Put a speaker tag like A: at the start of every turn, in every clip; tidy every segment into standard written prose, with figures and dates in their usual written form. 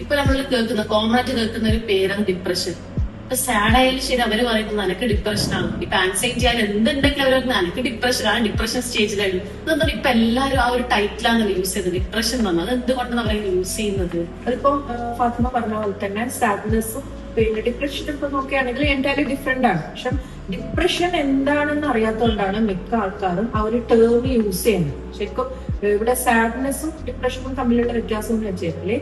A: ഇപ്പൊ നമ്മൾ കേൾക്കുന്ന കോമൺ ആയിട്ട് കേൾക്കുന്ന ഒരു പേരാണ് ഡിപ്രഷൻ. ഇപ്പൊ സാഡ് ആയാലും ശരി അവര് പറയുന്നത് നിനക്ക് ഡിപ്രഷൻ ആണ്. ഇപ്പൊ ആൻസൈറ്റി ആയാലും എന്തുണ്ടെങ്കിലും അവർ നിനക്ക് ഡിപ്രഷൻ ആണ്, ഡിപ്രഷൻ സ്റ്റേജിലാണ്. അതെന്താ ഇപ്പൊ എല്ലാവരും ആ ഒരു ടൈറ്റിലാണ് യൂസ് ചെയ്തത് ഡിപ്രഷൻ വന്നത്. അത് എന്തുകൊണ്ടാണ് അവർ യൂസ് ചെയ്യുന്നത്?
B: അതിപ്പോ ഫാത്തിമ പറഞ്ഞ പോലെ തന്നെ സാഡ്നെസ്സും പിന്നെ ഡിപ്രഷനും ഇപ്പൊ നോക്കുകയാണെങ്കിൽ എൻറ്റയർലി ഡിഫറെന്റ് ആണ്. പക്ഷെ ഡിപ്രഷൻ എന്താണെന്ന് അറിയാത്തതുകൊണ്ടാണ് മിക്ക ആൾക്കാരും ആ ഒരു ടേം യൂസ് ചെയ്യുന്നത്. ശരിക്കും ഇവിടെ സാഡ്നെസ്സും ഡിപ്രഷനും തമ്മിലുള്ള വ്യത്യാസം എന്ന് വെച്ചാല്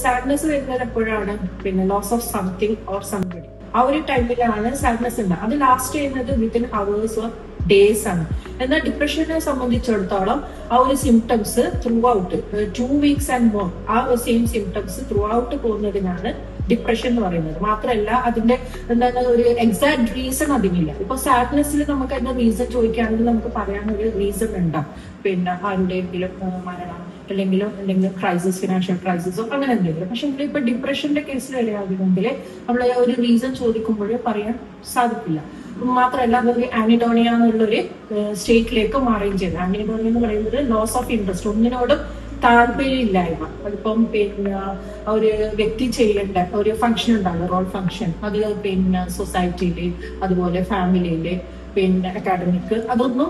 B: സാഡ്നെസ് വരുന്നത് എപ്പോഴാണ് പിന്നെ loss of something or somebody, ആ ഒരു ടൈമിലാണ് സാഡ്നെസ് ഉണ്ടാകും. അത് ലാസ്റ്റ് ചെയ്യുന്നത് വിത്തിൻ അവേഴ്സ് ഓർ ഡേയ്സ് ആണ്. എന്നാൽ ഡിപ്രഷനെ സംബന്ധിച്ചിടത്തോളം ആ ഒരു symptoms throughout 2 weeks and more ആ സെയിം സിംറ്റംസ് ത്രൂ ഔട്ട് പോകുന്നതിനാണ് ഡിപ്രഷൻ എന്ന് പറയുന്നത്. മാത്രമല്ല അതിന്റെ എന്താണ് ഒരു എക്സാക്ട് റീസൺ അതിനില്ല. ഇപ്പൊ സാഡ്നെസ്സിൽ നമുക്ക് അതിന്റെ റീസൺ ചോദിക്കുകയാണെങ്കിൽ നമുക്ക് പറയാനൊരു റീസൺ ഉണ്ടാവും. പിന്നെ ആരുടെയെങ്കിലും മരണം അല്ലെങ്കിൽ എന്തെങ്കിലും ക്രൈസിസ്, ഫിനാൻഷ്യൽ ക്രൈസിസോ അങ്ങനെ എന്തെങ്കിലും. പക്ഷെ ഇപ്പൊ ഡിപ്രഷന്റെ കേസിൽ വരികയാണെങ്കിൽ നമ്മൾ ഒരു റീസൺ ചോദിക്കുമ്പോൾ പറയാൻ സാധിക്കില്ല. മാത്രമല്ല അതൊരു ആനിഡോണിയ എന്നുള്ളൊരു സ്റ്റേറ്റിലേക്ക് മാറുകയും ചെയ്തു. ആനിഡോണിയ എന്ന് പറയുന്നത് ലോസ് ഓഫ് ഇൻട്രസ്റ്റ്, ഒന്നിനോടും താല്പര്യമില്ലായ്മ. അതിപ്പം പിന്നെ ഒരു വ്യക്തി ചെയ്യേണ്ട ഒരു ഫംഗ്ഷൻ ഉണ്ടാകും, റോൾ ഫംഗ്ഷൻ, അത് പിന്നെ സൊസൈറ്റിയില് അതുപോലെ ഫാമിലിയില് പിന്നെ അക്കാഡമിക് അതൊന്നും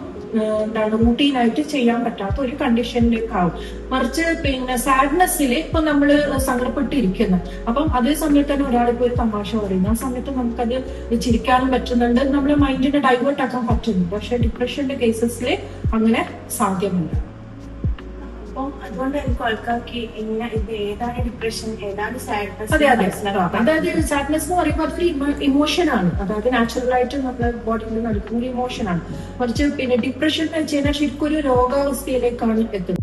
B: എന്താണ് റൂട്ടീനായിട്ട് ചെയ്യാൻ പറ്റാത്ത ഒരു കണ്ടീഷനിലേക്ക് ആവും. മറിച്ച് പിന്നെ സാഡ്നെസ്സിൽ ഇപ്പൊ നമ്മള് സങ്കടപ്പെട്ടിരിക്കുന്നു, അപ്പം അതേ സമയത്ത് തന്നെ ഒരാളിപ്പോ ഒരു തമാശ പറയുന്നു, ആ സമയത്ത് നമുക്കത് ചിരിക്കാനും പറ്റുന്നുണ്ട്, നമ്മുടെ മൈൻഡിനെ ഡൈവേർട്ട് ആക്കാൻ പറ്റുന്നുണ്ട്. പക്ഷെ ഡിപ്രഷന്റെ കേസസിൽ അങ്ങനെ സാധ്യമല്ല.
C: അപ്പം അതുകൊണ്ട് എനിക്ക് ആൾക്കാർക്ക് ഇങ്ങനെ ഇത് ഏതാണ് ഡിപ്രഷൻ ഏതാണ് സാഡ്നെസ്.
B: അതെ അതെ, അതായത് സാഡ്നെസ് എന്ന് പറയുമ്പോൾ അതൊരു ഇമോഷൻ ആണ്. അതായത് നാച്ചുറൽ ആയിട്ട് നമ്മുടെ ബോഡിയിൽ നടക്കുന്ന ഒരു ഇമോഷൻ ആണ്. മറിച്ച് പിന്നെ ഡിപ്രഷൻ എന്ന് വെച്ച് കഴിഞ്ഞാൽ ശരിക്കും ഒരു രോഗാവസ്ഥയിലേക്കാണ് എത്തുന്നത്.